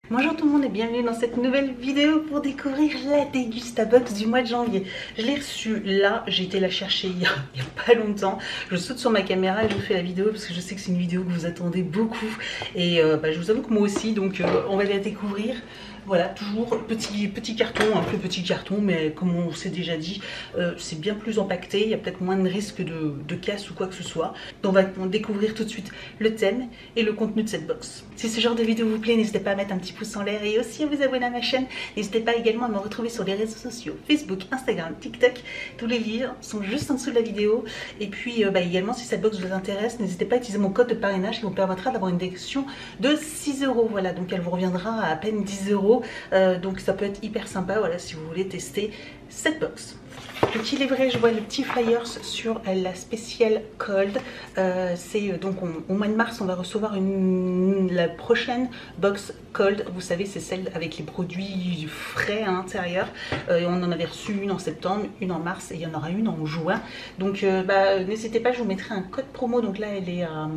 Bonjour tout le monde et bienvenue dans cette nouvelle vidéo pour découvrir la Dégustabox du mois de janvier. Je l'ai reçue là, j'ai été la chercher il y a pas longtemps. Je saute sur ma caméra et je vous fais la vidéo parce que je sais que c'est une vidéo que vous attendez beaucoup. Et je vous avoue que moi aussi, donc on va la découvrir. Voilà, toujours petit carton, un peu petit carton, mais comme on s'est déjà dit, c'est bien plus empaqueté, il y a peut-être moins de risque de casse ou quoi que ce soit. Donc on va découvrir tout de suite le thème et le contenu de cette box. Si ce genre de vidéo vous plaît, n'hésitez pas à mettre un petit pouce en l'air et aussi à vous abonner à ma chaîne. N'hésitez pas également à me retrouver sur les réseaux sociaux, Facebook, Instagram, TikTok. Tous les liens sont juste en dessous de la vidéo. Et puis également, si cette box vous intéresse, n'hésitez pas à utiliser mon code de parrainage qui vous permettra d'avoir une déduction de 6 €. Voilà, donc elle vous reviendra à peine 10 €. Donc ça peut être hyper sympa, voilà, si vous voulez tester cette box. Donc il est vrai, je vois le petit flyers sur la spéciale cold. C'est donc au mois de mars, on va recevoir la prochaine box cold. Vous savez, c'est celle avec les produits frais à l'intérieur. On en avait reçu une en septembre, une en mars et il y en aura une en juin. Donc n'hésitez pas, je vous mettrai un code promo. Donc là, elle est à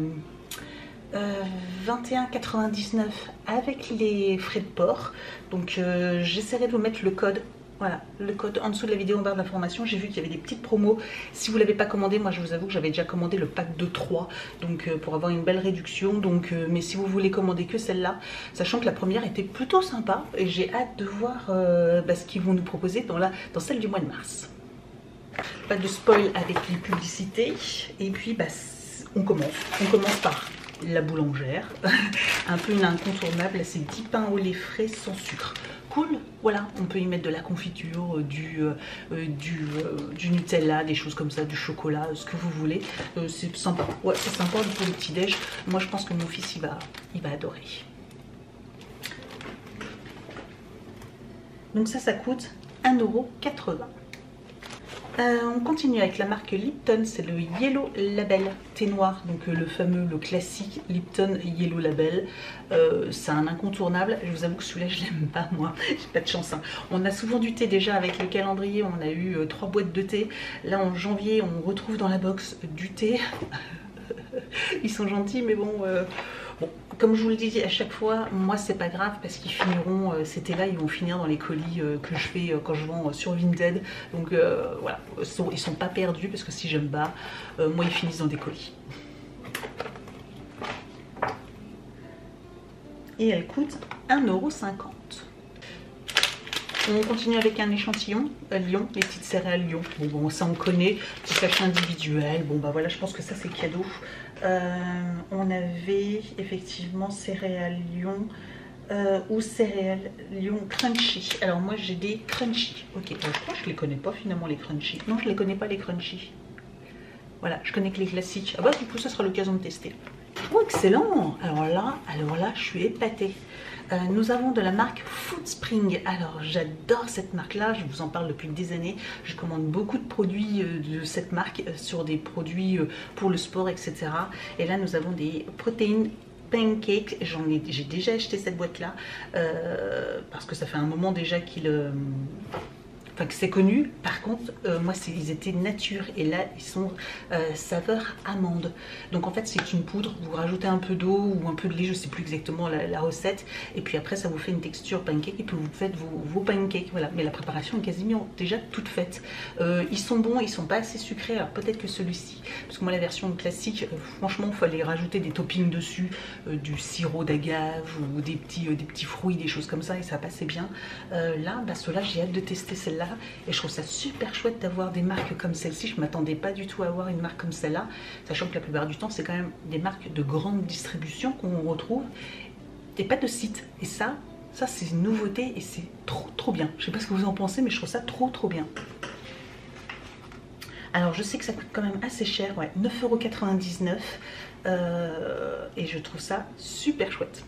21,99 avec les frais de port. Donc j'essaierai de vous mettre le code. Voilà, le code en dessous de la vidéo en barre d'information. J'ai vu qu'il y avait des petites promos. Si vous ne l'avez pas commandé, moi je vous avoue que j'avais déjà commandé le pack de 3. Donc pour avoir une belle réduction. Donc, mais si vous voulez commander que celle-là, sachant que la première était plutôt sympa. Et j'ai hâte de voir ce qu'ils vont nous proposer dans celle du mois de mars. Pas de spoil avec les publicités. Et puis on commence par la boulangère, un peu une incontournable, c'est 10 pains au lait frais sans sucre. Cool, voilà, on peut y mettre de la confiture, du Nutella, des choses comme ça, du chocolat, ce que vous voulez. C'est sympa, ouais, c'est sympa pour le petit déj. Moi je pense que mon fils il va adorer. Donc ça coûte 1,80 €. On continue avec la marque Lipton, c'est le Yellow Label thé noir, donc le fameux, le classique Lipton Yellow Label. C'est un incontournable. Je vous avoue que celui-là je l'aime pas, moi, j'ai pas de chance. Hein. On a souvent du thé déjà avec le calendrier, on a eu 3 boîtes de thé. Là en janvier on retrouve dans la box du thé. Ils sont gentils mais bon... Bon, comme je vous le dis à chaque fois, moi c'est pas grave parce qu'ils finiront, c'était là, ils vont finir dans les colis que je fais quand je vends sur Vinted. Donc voilà, ils sont pas perdus parce que si j'aime pas, moi ils finissent dans des colis. Et elle coûte 1,50 €. On continue avec un échantillon Lion, les petites céréales Lion. Bon, ça on connaît, petit sachet individuel. Bon bah voilà, je pense que ça c'est cadeau. On avait effectivement céréales Lion ou céréales Lion crunchy. Alors moi j'ai des crunchy. Ok, je crois que je les connais pas finalement les crunchy. Non, je les connais pas les crunchy. Voilà, je connais que les classiques. Ah bah du coup ça sera l'occasion de tester. Oh excellent. Alors là je suis épatée. Nous avons de la marque Foodspring. Alors j'adore cette marque là, je vous en parle depuis des années. Je commande beaucoup de produits de cette marque sur des produits pour le sport, etc. Et là nous avons des protéines pancakes. J'ai déjà acheté cette boîte là parce que ça fait un moment déjà que c'est connu. Par contre moi ils étaient nature et là ils sont saveur amande. Donc en fait c'est une poudre, vous rajoutez un peu d'eau ou un peu de lait, je sais plus exactement la recette, et puis après ça vous fait une texture pancake et puis vous faites vos pancakes. Voilà, mais la préparation est quasiment déjà toute faite. Ils sont bons, ils sont pas assez sucrés. Alors peut-être que celui-ci, parce que moi la version classique franchement il fallait rajouter des toppings dessus, du sirop d'agave ou des petits fruits, des choses comme ça, et ça passait bien. Là ceux-là j'ai hâte de tester celle-là. Et je trouve ça super chouette d'avoir des marques comme celle-ci. Je ne m'attendais pas du tout à avoir une marque comme celle-là, sachant que la plupart du temps c'est quand même des marques de grande distribution qu'on retrouve et pas de site. Et ça c'est une nouveauté et c'est trop bien. Je sais pas ce que vous en pensez, mais je trouve ça trop bien. Alors je sais que ça coûte quand même assez cher, ouais, 9,99 €, et je trouve ça super chouette.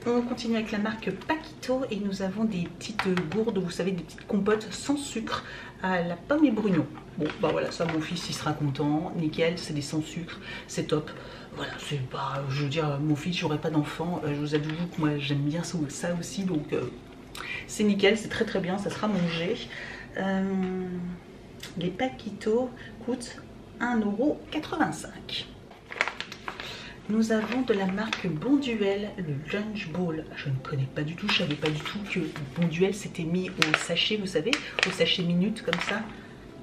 On continue avec la marque Paquito et nous avons des petites gourdes, vous savez, des petites compotes sans sucre à la pomme et brugnon. Bon bah voilà, ça mon fils il sera content, nickel, c'est des sans sucre, c'est top. Voilà, c'est pas, je veux dire, mon fils, j'aurais pas d'enfant, je vous avoue que moi j'aime bien ça aussi, donc c'est nickel, c'est très bien, ça sera mangé. Les Paquito coûtent 1,85 €. Nous avons de la marque Bonduelle, le Lunch Ball. Je ne connais pas du tout, je ne savais pas du tout que Bonduelle s'était mis au sachet, vous savez, au sachet minute comme ça.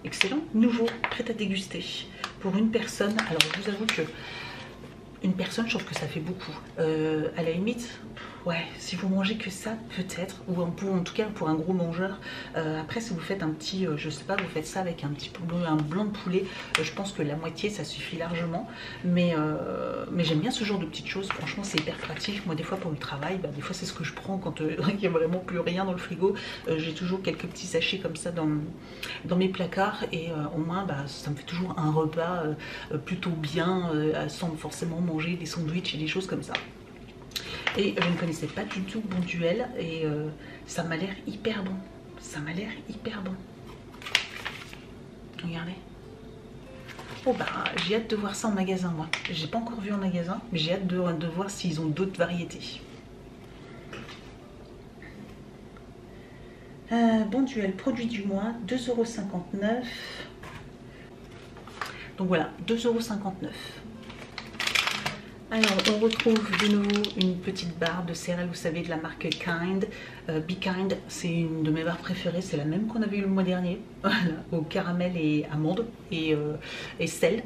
Excellent, nouveau, prêt à déguster. Pour une personne, alors je vous avoue que une personne, je trouve que ça fait beaucoup. À la limite, ouais, si vous mangez que ça, peut-être, ou en tout cas pour un gros mangeur. Après, si vous faites un petit, je sais pas, vous faites ça avec un petit un blanc de poulet, je pense que la moitié, ça suffit largement. Mais j'aime bien ce genre de petites choses. Franchement, c'est hyper pratique. Moi, des fois pour le travail, bah, des fois c'est ce que je prends quand il n'y a vraiment plus rien dans le frigo. J'ai toujours quelques petits sachets comme ça dans mes placards et au moins, bah, ça me fait toujours un repas plutôt bien, sans forcément manger des sandwichs et des choses comme ça. Et je ne connaissais pas du tout Bonduelle et ça m'a l'air hyper bon. Ça m'a l'air hyper bon. Regardez. Oh bah j'ai hâte de voir ça en magasin moi. J'ai pas encore vu en magasin, mais j'ai hâte de voir s'ils ont d'autres variétés. Bonduelle, produit du mois, 2,59 €. Donc voilà, 2,59 €. Alors on retrouve de nouveau une petite barre de céréales, vous savez, de la marque Kind. Be Kind, c'est une de mes barres préférées, c'est la même qu'on avait eu le mois dernier, voilà, au caramel et amande et sel.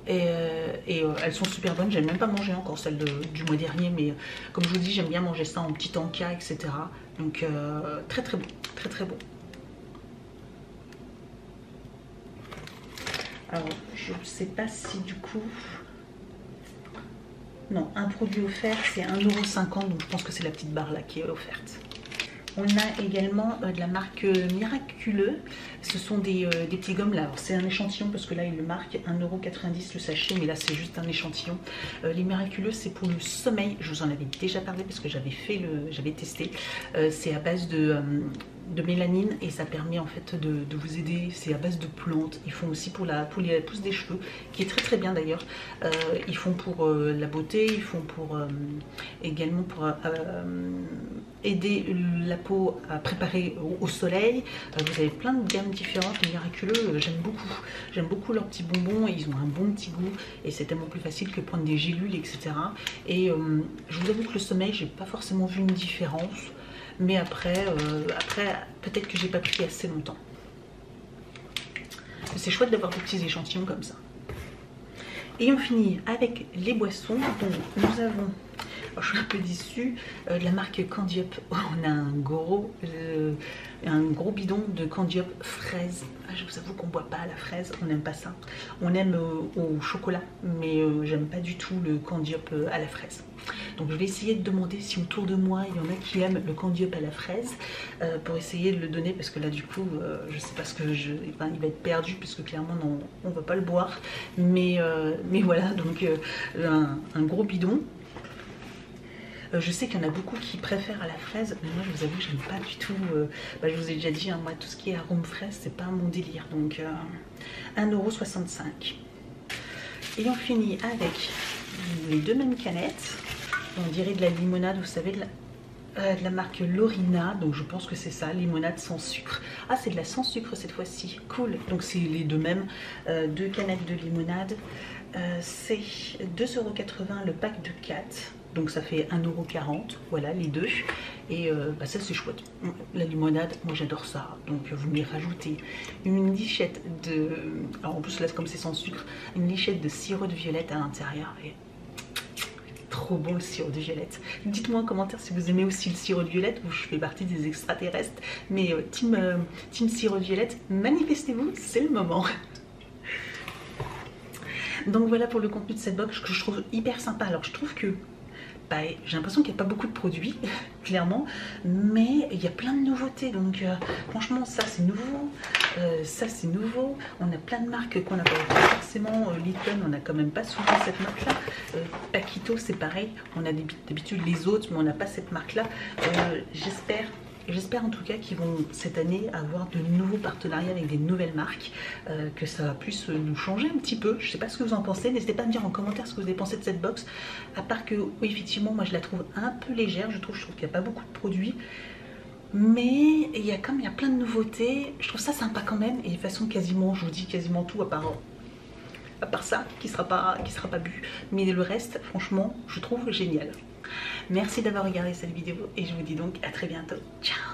Et elles sont super bonnes, j'aime même pas manger encore celle du mois dernier, mais comme je vous dis, j'aime bien manger ça en petit encas, etc. Donc très très bon, très très bon. Alors je ne sais pas si du coup... Non, un produit offert, c'est 1,50 €, donc je pense que c'est la petite barre là qui est offerte. On a également de la marque Miraculeux. Ce sont des petits gommes là. Alors c'est un échantillon parce que là il le marque 1,90 € le sachet, mais là c'est juste un échantillon. Les Miraculeux, c'est pour le sommeil. Je vous en avais déjà parlé parce que j'avais testé. C'est à base de mélanine et ça permet en fait de vous aider. C'est à base de plantes. Ils font aussi pour la pousse des cheveux, qui est très très bien d'ailleurs. Ils font pour la beauté, ils font pour également pour aider la peau à préparer au soleil. Vous avez plein de gammes différentes. Les Miraculeux, j'aime beaucoup. J'aime beaucoup leurs petits bonbons. Ils ont un bon petit goût et c'est tellement plus facile que prendre des gélules, etc. Et je vous avoue que le sommeil, j'ai pas forcément vu une différence. Mais après peut-être que j'ai pas pris assez longtemps. C'est chouette d'avoir des petits échantillons comme ça. Et on finit avec les boissons. Donc nous avons, alors je suis un peu déçue, de la marque Candy Up. On a un gros bidon de Candy Up fraise. Ah, je vous avoue qu'on boit pas à la fraise, on n'aime pas ça. On aime au chocolat, mais j'aime pas du tout le Candy Up à la fraise. Donc je vais essayer de demander si autour de moi il y en a qui aiment le Candy Up à la fraise pour essayer de le donner, parce que là du coup je sais pas ce que il va être perdu puisque clairement non, on va pas le boire, mais voilà, donc un gros bidon. Je sais qu'il y en a beaucoup qui préfèrent à la fraise, mais moi je vous avoue, j'aime pas du tout. Je vous ai déjà dit, hein, moi tout ce qui est arôme fraise, c'est pas mon délire. Donc 1,65 €. Et on finit avec les deux mêmes canettes. On dirait de la limonade, vous savez, de la marque Lorina. Donc je pense que c'est ça, limonade sans sucre. Ah, c'est de la sans sucre cette fois-ci. Cool. Donc c'est les deux mêmes, deux canettes de limonade. C'est 2,80 € le pack de 4. Donc ça fait 1,40 €, voilà les deux. Et ça c'est chouette. La limonade, moi j'adore ça. Donc vous me rajoutez une lichette de... Alors en plus là comme c'est sans sucre, une lichette de sirop de violette à l'intérieur. Et trop bon le sirop de violette. Dites-moi en commentaire si vous aimez aussi le sirop de violette, ou je fais partie des extraterrestres. Mais team sirop de violette, manifestez-vous, c'est le moment. Donc voilà pour le contenu de cette box que je trouve hyper sympa. Alors je trouve que j'ai l'impression qu'il n'y a pas beaucoup de produits, clairement, mais il y a plein de nouveautés. Donc franchement, ça c'est nouveau, ça c'est nouveau. On a plein de marques qu'on n'a pas forcément. Lipton, on n'a quand même pas souvent cette marque-là. Paquito, c'est pareil. On a d'habitude les autres, mais on n'a pas cette marque-là. J'espère en tout cas qu'ils vont cette année avoir de nouveaux partenariats avec des nouvelles marques, que ça va plus nous changer un petit peu. Je ne sais pas ce que vous en pensez, n'hésitez pas à me dire en commentaire ce que vous avez pensé de cette box. À part que, oui, effectivement, moi je la trouve un peu légère, je trouve qu'il n'y a pas beaucoup de produits. Mais il y a plein de nouveautés, je trouve ça sympa quand même. Et de toute façon, quasiment, je vous dis quasiment tout, à part à part ça, qui sera pas bu. Mais le reste, franchement, je trouve génial. Merci d'avoir regardé cette vidéo et je vous dis donc à très bientôt. Ciao.